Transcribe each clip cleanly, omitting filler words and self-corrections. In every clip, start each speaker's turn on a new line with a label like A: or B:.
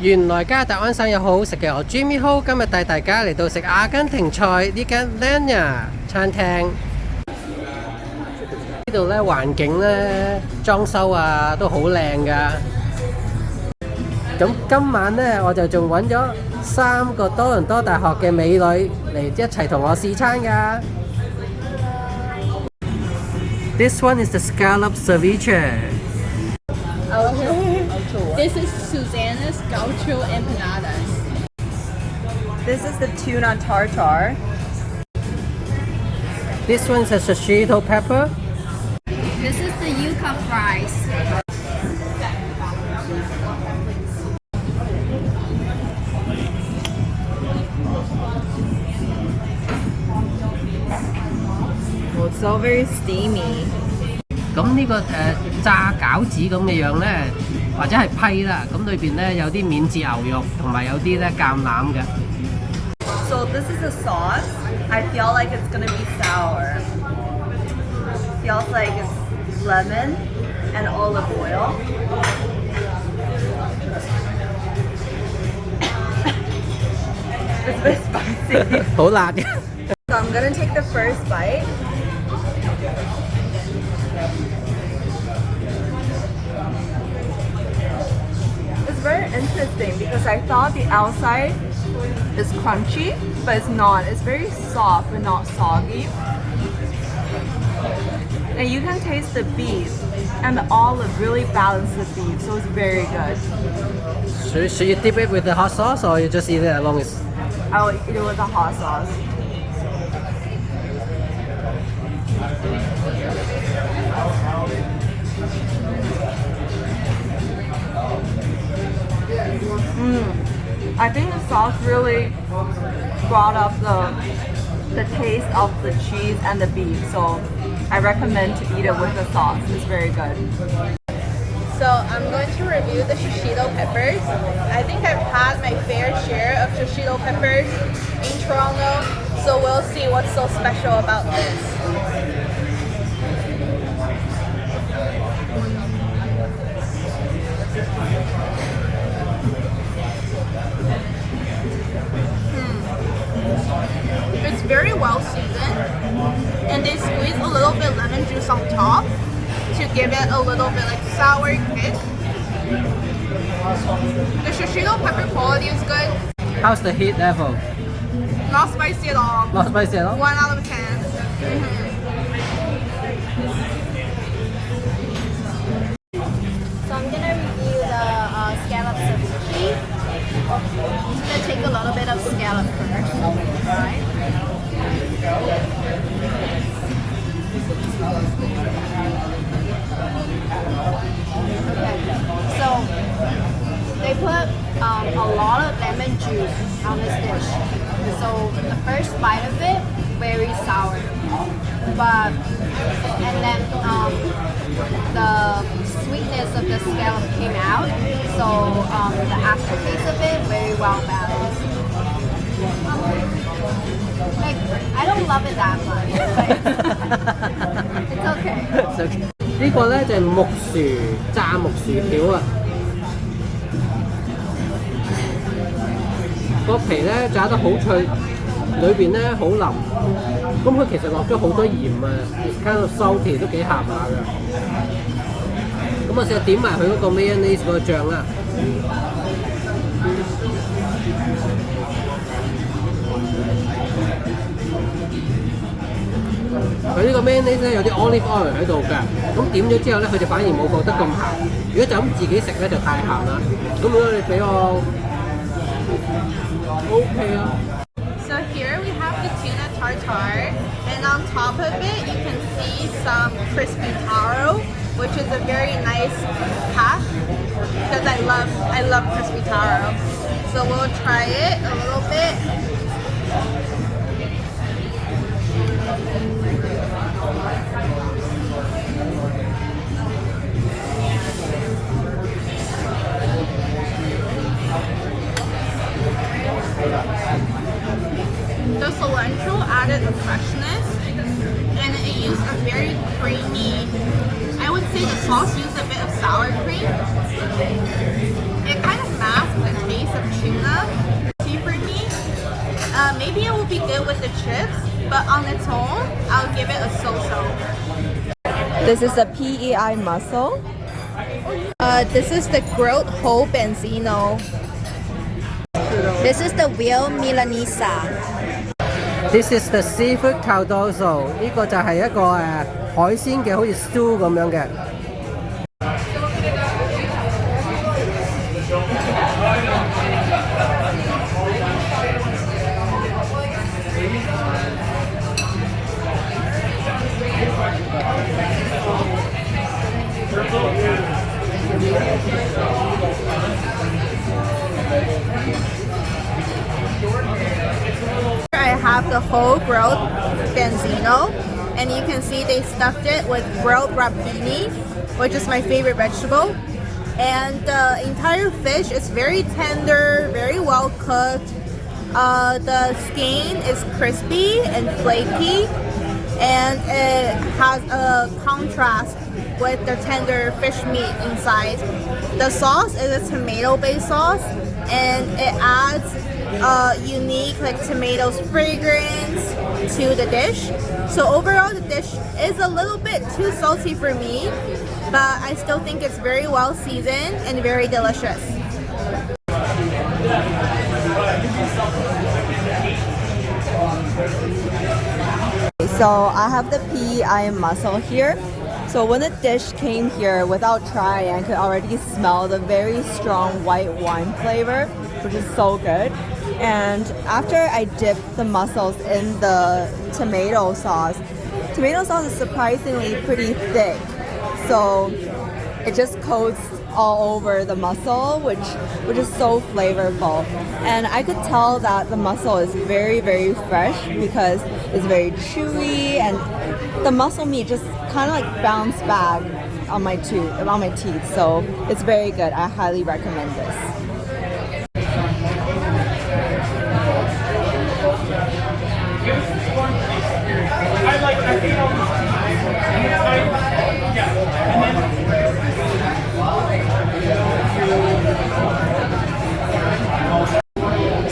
A: 原來加拿大安省有好好食嘅，我 Jimmy 今日帶大家嚟到食阿根廷菜呢間 Leña 餐廳。呢度咧環境咧裝修啊都好靚噶。咁今晚咧我就仲揾咗3個多倫多大學嘅美女嚟一齊同我試餐噶。This one is the scallop ceviche.
B: Okay. This is Susanna's gaucho empanadas.
C: This is the tuna tartare.
A: This one's a shishito pepper.
B: This is the yuca fries.
C: Oh, it's so very steamy.
A: 咁呢個炸餃子咁嘅樣咧，或者係批啦，咁裏邊咧有啲免治牛肉同埋有啲咧橄欖嘅。
C: So this is a sauce. I feel like it's gonna be sour. Feels like it's lemon and olive oil. It's a bit spicy.
A: 好辣嘅。
C: So I'm gonna take the first bite. It's very interesting because I thought the outside is crunchy, but it's not. It's very soft but not soggy. And you can taste the beef, and the olive really balances the beef, so it's very good.
A: Should you dip it with the hot sauce or you just eat it along with?
C: I'll eat it with the hot sauce. I think the sauce really brought up the taste of the cheese and the beef, so I recommend to eat it with the sauce. It's very good.
B: So I'm going to review the shishito peppers. I think I've had my fair share of shishito peppers in Toronto, so we'll see what's so special about this. It's very well seasoned, and they squeeze a little bit lemon juice on top to give it a little bit like sour kick. The shishito pepper quality is good.
A: How's the heat level?
B: Not spicy at all.
A: Not spicy at all?
B: 1 out of 10. So I'm gonna review the scallop ceviche. I'm gonna take a little bit of scallop first. Right. Okay. So they put a lot of lemon juice on this dish. So the first bite of it, very sour. But and then the sweetness of the scallop came out. So the aftertaste of it, very well balanced. Like I don't love it that much, but it's okay.
A: It's okay. 呢個咧就係木薯炸木薯條啊！個皮咧炸得好脆，裏邊咧好腍。咁佢其實落咗好多鹽啊 ，kind of salty 都幾鹹下㗎。咁我試下點埋佢嗰個 mayonnaise 嗰個醬啦。佢呢個 mayonnaise 咧有啲 olive oil 喺度㗎，咁點咗之後咧，佢就反而冇覺得咁鹹。如果就咁自己食咧就太鹹啦。咁如果你俾我 OK 啊。
B: So here we have the tuna tartare, and on top of it you can see some crispy taro, which is a very nice half because I love crispy taro. So we'll try it a little bit. The cilantro added a freshness, and it used a very creamy, I would say the sauce used a bit of sour cream. It kind of masks the pretty good with the chips, but on its own, I'll give it a so-so.
C: This is the PEI mussel.
B: This is the grilled whole benzino. This is the veal milanesa.
A: This is the seafood caldoso。呢個就係一個海鮮嘅，好似 stew 咁樣嘅。
B: I have the whole grilled benzino, and you can see they stuffed it with grilled rapini, which is my favorite vegetable. And the entire fish is very tender, very well cooked. The skin is crispy and flaky, and it has a contrast with the tender fish meat inside. The sauce is a tomato-based sauce, and it adds unique tomatoes fragrance to the dish. So overall the dish is a little bit too salty for me, but I still think it's very well seasoned and very delicious.
C: So I have the PEI mussel here. So when the dish came here, without trying, I could already smell the very strong white wine flavor, which is so good. And after I dipped the mussels in the tomato sauce is surprisingly pretty thick. So it just coats all over the mussel, which is so flavorful. And I could tell that the mussel is very, very fresh because it's very chewy, and the mussel meat just kind of bounced back on my teeth. So it's very good. I highly recommend this.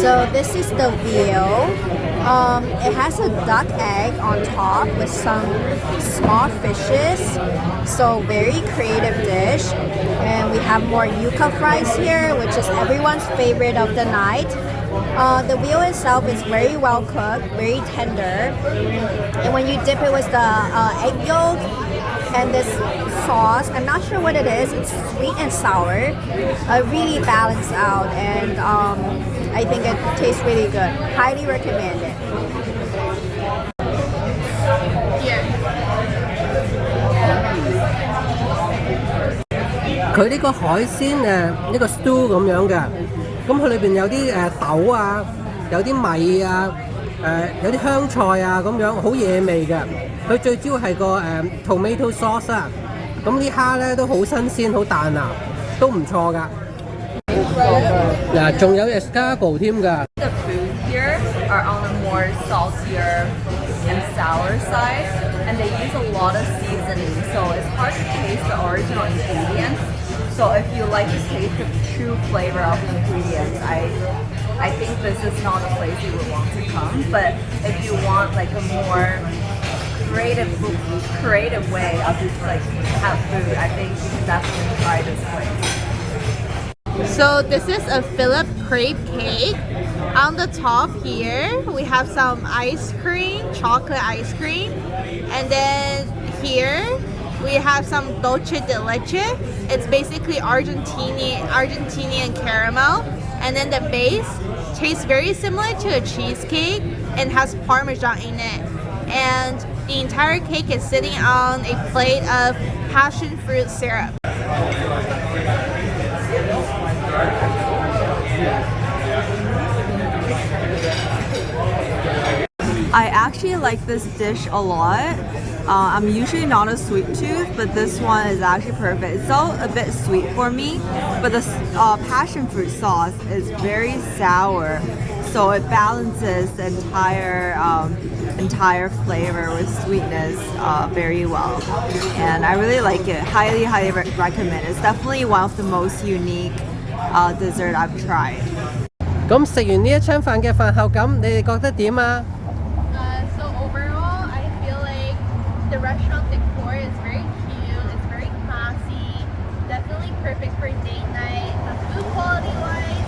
B: So this is the veal. It has a duck egg on top with some small fishes. So very creative dish. And we have more yuca fries here, which is everyone's favorite of the night. The veal itself is very well cooked, very tender. And when you dip it with the egg yolk and this sauce, I'm not sure what it is, it's sweet and sour, really balanced out, and I think it tastes really good. Highly recommend it. Here.
A: 佢呢個海鮮一個 stew 咁樣嘅，咁佢裏邊有啲豆啊，有啲米啊，有啲香菜啊咁樣，好惹味嘅。佢最主要係個tomato sauce 啊，咁啲蝦咧都好新鮮，好彈牙，都唔錯㗎。嗱，仲有 escargot 添㗎。
C: The food here are on the more saltier and sour side, and they use a lot of seasoning, so it's hard to taste the original ingredients. So if you like to taste the true flavor of the ingredients, I think this is not a place you would want to come. But if you want a more creative way of have food, I think you can definitely try this place.
B: So this is a Philip crepe cake. On the top here, we have some ice cream, chocolate ice cream. And then here, we have some dulce de leche. It's basically Argentinian caramel. And then the base tastes very similar to a cheesecake and has Parmesan in it. And the entire cake is sitting on a plate of passion fruit syrup.
C: I actually like this dish a lot. I'm usually not a sweet tooth, but this one is actually perfect. It's still a bit sweet for me, but the passion fruit sauce is very sour, so it balances the entire flavor with sweetness very well. And I really like it. Highly recommend. It's definitely one of the most unique dessert I've tried.
A: 咁食完呢一餐飯嘅飯後感，你哋覺得點啊？
B: So overall, I feel like the restaurant decor is very cute. It's very classy. Definitely perfect for date night. The food quality wise,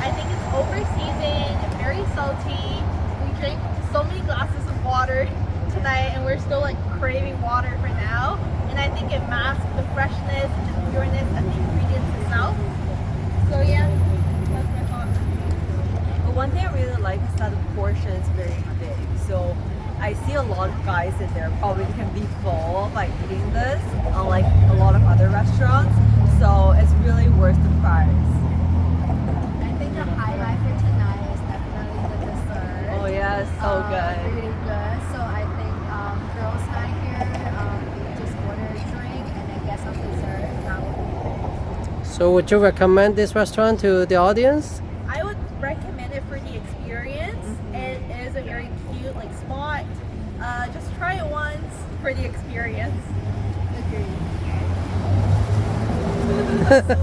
B: I think it's over seasoned, very salty. We drank so many glasses of water tonight, and we're still like craving water for now. And I think it masks the freshness and pureness of the ingredients itself. So yeah, that's my thought.
C: But one thing I really like is that the portion is very big. So I see a lot of guys in there probably can be full by eating this, unlike a lot of other restaurants. So it's really worth the price.
B: I think the highlight for tonight is definitely the dessert.
C: Oh yeah, it's so good.
B: Really good. So I think girls' night here, just order a drink and then get some dessert. That would be great.
A: So would you recommend this restaurant to the audience?
B: I would recommend it for the experience. It is a very cute like spot. Just try it once for the experience. Agreed.